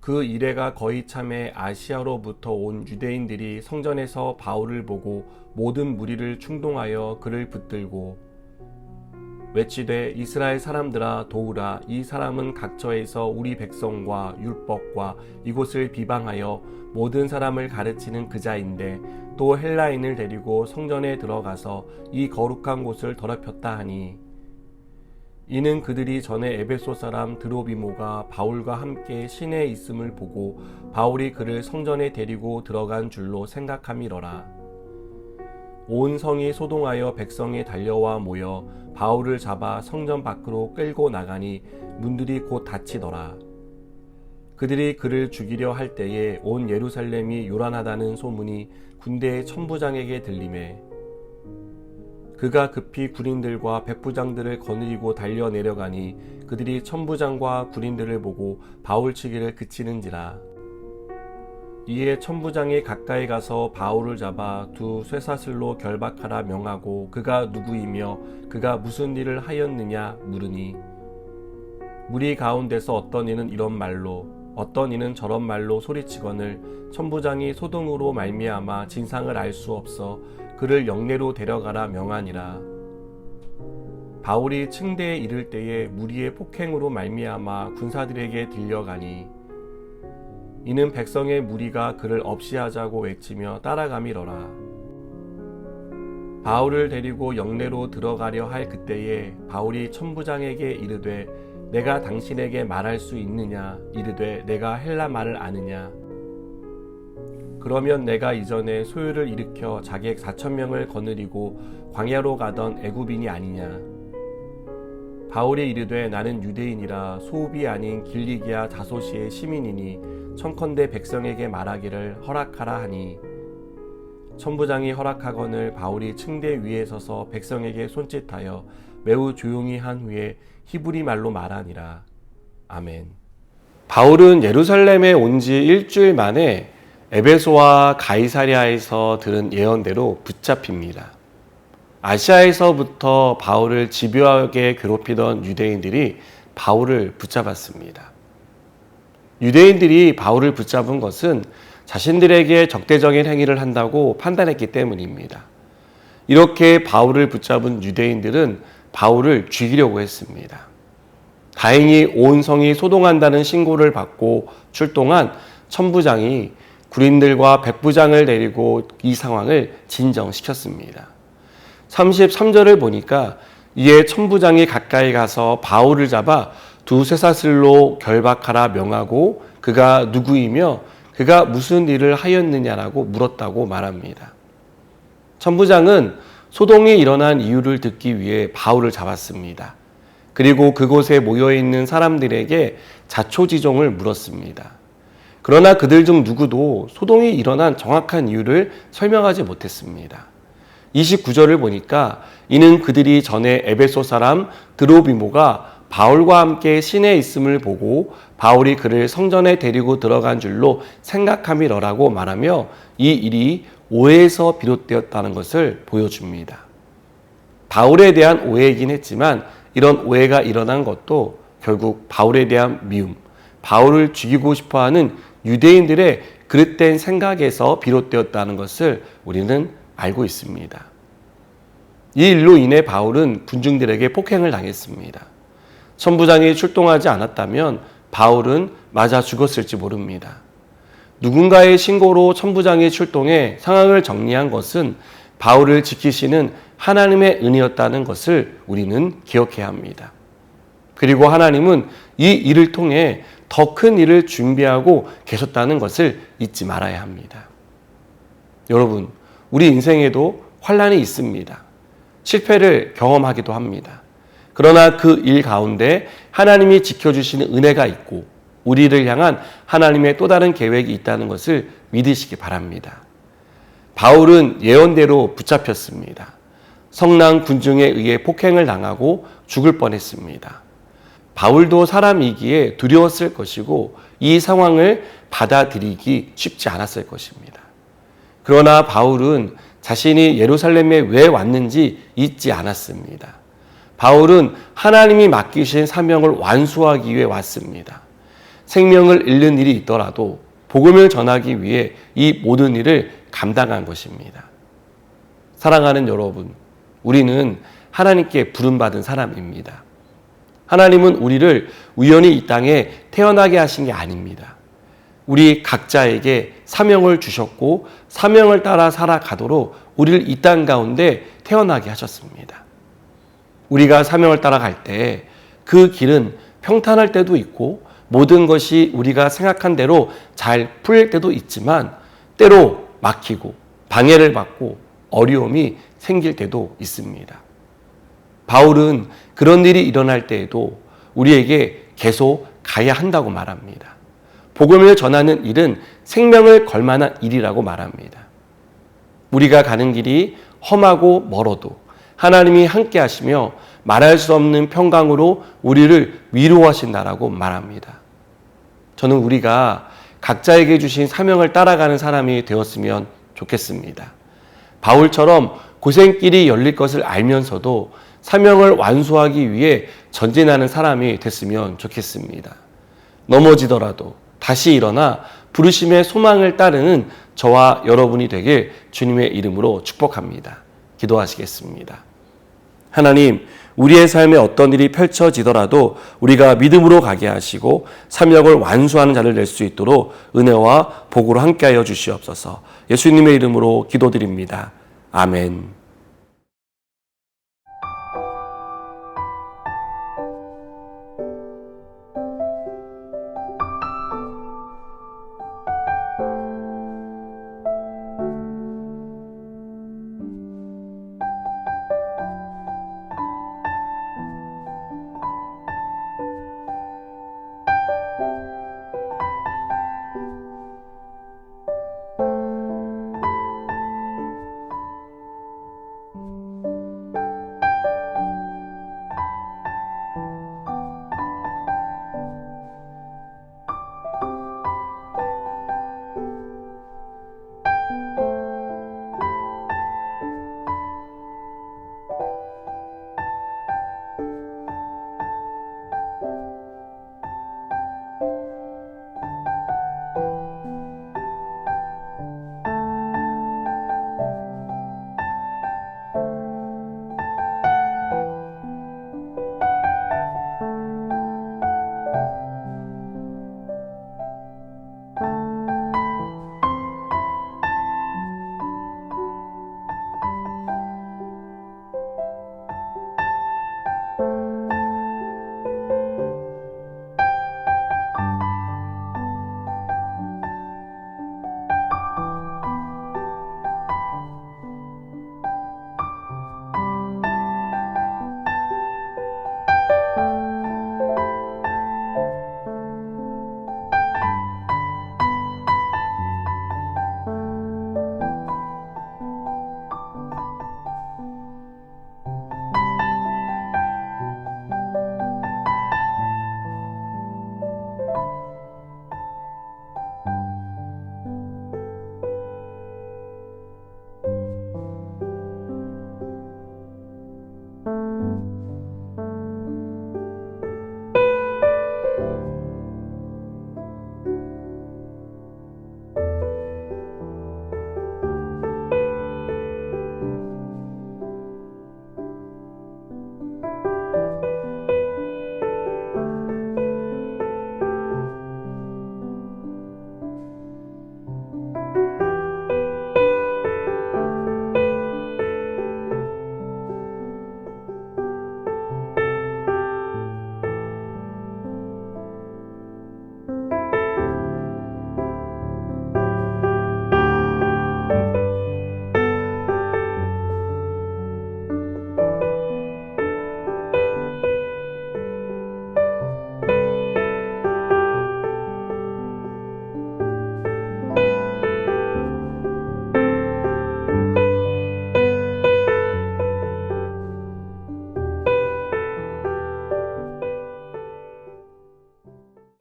그 이래가 거의 참에 아시아로부터 온 유대인들이 성전에서 바울을 보고 모든 무리를 충동하여 그를 붙들고 외치되 이스라엘 사람들아 도우라. 이 사람은 각처에서 우리 백성과 율법과 이곳을 비방하여 모든 사람을 가르치는 그자인데 또 헬라인을 데리고 성전에 들어가서 이 거룩한 곳을 더럽혔다 하니, 이는 그들이 전에 에베소 사람 드로비모가 바울과 함께 시내에 있음을 보고 바울이 그를 성전에 데리고 들어간 줄로 생각함이러라. 온 성이 소동하여 백성이 달려와 모여 바울을 잡아 성전 밖으로 끌고 나가니 문들이 곧 닫히더라. 그들이 그를 죽이려 할 때에 온 예루살렘이 요란하다는 소문이 군대의 천부장에게 들리매 그가 급히 군인들과 백부장들을 거느리고 달려 내려가니 그들이 천부장과 군인들을 보고 바울 치기를 그치는지라. 이에 천부장이 가까이 가서 바울을 잡아 두 쇠사슬로 결박하라 명하고 그가 누구이며 그가 무슨 일을 하였느냐 물으니, 무리 가운데서 어떤 이는 이런 말로 어떤 이는 저런 말로 소리치거늘 천부장이 소동으로 말미암아 진상을 알 수 없어 그를 영내로 데려가라 명하니라. 바울이 층대에 이를 때에 무리의 폭행으로 말미암아 군사들에게 들려가니 이는 백성의 무리가 그를 없이하자고 외치며 따라가미러라. 바울을 데리고 영내로 들어가려 할 그때에 바울이 천부장에게 이르되 내가 당신에게 말할 수 있느냐? 이르되 내가 헬라 말을 아느냐? 그러면 내가 이전에 소요를 일으켜 자객 4,000명을 거느리고 광야로 가던 애굽인이 아니냐? 바울이 이르되 나는 유대인이라 소읍이 아닌 길리기아 다소시의 시민이니 청컨대 백성에게 말하기를 허락하라 하니, 천부장이 허락하거늘 바울이 층대 위에 서서 백성에게 손짓하여 매우 조용히 한 후에 히브리 말로 말하니라. 아멘. 바울은 예루살렘에 온 지 일주일 만에 에베소와 가이사랴에서 들은 예언대로 붙잡힙니다. 아시아에서부터 바울을 집요하게 괴롭히던 유대인들이 바울을 붙잡았습니다. 유대인들이 바울을 붙잡은 것은 자신들에게 적대적인 행위를 한다고 판단했기 때문입니다. 이렇게 바울을 붙잡은 유대인들은 바울을 죽이려고 했습니다. 다행히 온 성이 소동한다는 신고를 받고 출동한 천부장이 군인들과 백부장을 데리고 이 상황을 진정시켰습니다. 33절을 보니까 이에 천부장이 가까이 가서 바울을 잡아 두 쇠사슬로 결박하라 명하고 그가 누구이며 그가 무슨 일을 하였느냐라고 물었다고 말합니다. 천부장은 소동이 일어난 이유를 듣기 위해 바울을 잡았습니다. 그리고 그곳에 모여있는 사람들에게 자초지종을 물었습니다. 그러나 그들 중 누구도 소동이 일어난 정확한 이유를 설명하지 못했습니다. 29절을 보니까 이는 그들이 전에 에베소 사람 드로비모가 바울과 함께 시내에 있음을 보고 바울이 그를 성전에 데리고 들어간 줄로 생각함이러라고 말하며 이 일이 오해에서 비롯되었다는 것을 보여줍니다. 바울에 대한 오해이긴 했지만 이런 오해가 일어난 것도 결국 바울에 대한 미움, 바울을 죽이고 싶어하는 유대인들의 그릇된 생각에서 비롯되었다는 것을 우리는 알고 있습니다. 이 일로 인해 바울은 군중들에게 폭행을 당했습니다. 천부장이 출동하지 않았다면 바울은 맞아 죽었을지 모릅니다. 누군가의 신고로 천부장이 출동해 상황을 정리한 것은 바울을 지키시는 하나님의 은혜였다는 것을 우리는 기억해야 합니다. 그리고 하나님은 이 일을 통해 더 큰 일을 준비하고 계셨다는 것을 잊지 말아야 합니다. 여러분, 우리 인생에도 환난이 있습니다. 실패를 경험하기도 합니다. 그러나 그 일 가운데 하나님이 지켜주시는 은혜가 있고 우리를 향한 하나님의 또 다른 계획이 있다는 것을 믿으시기 바랍니다. 바울은 예언대로 붙잡혔습니다. 성난 군중에 의해 폭행을 당하고 죽을 뻔했습니다. 바울도 사람이기에 두려웠을 것이고 이 상황을 받아들이기 쉽지 않았을 것입니다. 그러나 바울은 자신이 예루살렘에 왜 왔는지 잊지 않았습니다. 바울은 하나님이 맡기신 사명을 완수하기 위해 왔습니다. 생명을 잃는 일이 있더라도 복음을 전하기 위해 이 모든 일을 감당한 것입니다. 사랑하는 여러분, 우리는 하나님께 부름받은 사람입니다. 하나님은 우리를 우연히 이 땅에 태어나게 하신 게 아닙니다. 우리 각자에게 사명을 주셨고 사명을 따라 살아가도록 우리를 이 땅 가운데 태어나게 하셨습니다. 우리가 사명을 따라갈 때 그 길은 평탄할 때도 있고 모든 것이 우리가 생각한 대로 잘 풀릴 때도 있지만 때로 막히고 방해를 받고 어려움이 생길 때도 있습니다. 바울은 그런 일이 일어날 때에도 우리에게 계속 가야 한다고 말합니다. 복음을 전하는 일은 생명을 걸 만한 일이라고 말합니다. 우리가 가는 길이 험하고 멀어도 하나님이 함께 하시며 말할 수 없는 평강으로 우리를 위로하신다라고 말합니다. 저는 우리가 각자에게 주신 사명을 따라가는 사람이 되었으면 좋겠습니다. 바울처럼 고생길이 열릴 것을 알면서도 사명을 완수하기 위해 전진하는 사람이 됐으면 좋겠습니다. 넘어지더라도 다시 일어나 부르심의 소망을 따르는 저와 여러분이 되길 주님의 이름으로 축복합니다. 기도하시겠습니다. 하나님, 우리의 삶에 어떤 일이 펼쳐지더라도 우리가 믿음으로 가게 하시고 사명을 완수하는 자를 낼 수 있도록 은혜와 복으로 함께하여 주시옵소서. 예수님의 이름으로 기도드립니다. 아멘.